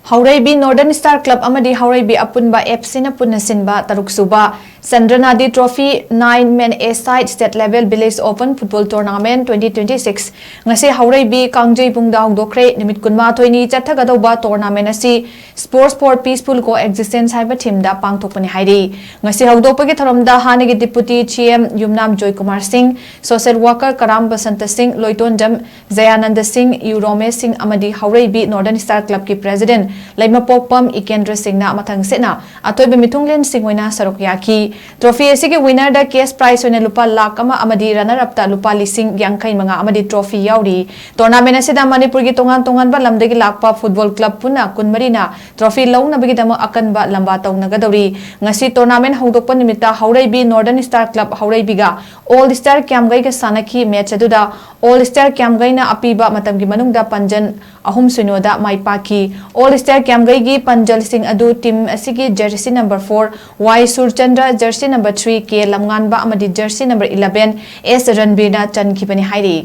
Haoreibi Northern Star Club Amadi Haoreibi Apunba Epsina Punna Sinba Taruk Suba Chandranadi Trophy 9 Men A Side State Level Village Open Football Tournament 2026 ngasi Haoreibi KANGJEIBUNG da HOUDOKHRE numit kunma thoini CHATHAGADABA tournament asi Sports for Peaceful Coexistence HAIBA team da PANGTHOKPANI HAIRI ngasi HOUDOKPAGI tharamda hanagi Deputy CM Yumnam Joy Kumar Singh Social Worker Karam Basanta Singh Loiton Jam Zayananda Singh Urome Singh Amadi Haoreibi Northern Star Club ki President Laima Pokpam Ikendra Singh na mathang sena atoy be mitunglen Singh hoina sarok yaki trophy asigi winner da cash prize hoina lupa lakh ama amadi runner up ta lupa lising yangkai manga amadi trophy yauri tournament asida manipur gi tongan ba lamdagi lakpa football club puna kunmarina trophy launa bagi dama akan ba lamba tauna gadori ngasi tournament HOUDOKPA nimita Haoreibi Northern Star Club Haoreibi ga All Star Kamgai ga sanaki match aduda All Star Kamgai na apiba matam gi manungda panjan ahum sunoda maipaki All Star Kamgai gi panjal sing adu team asigi jersey number 4 Y Surchandra jersey number 3 K Lamnganba amadi jersey number 11 S Ranbirna Chankibani Hairi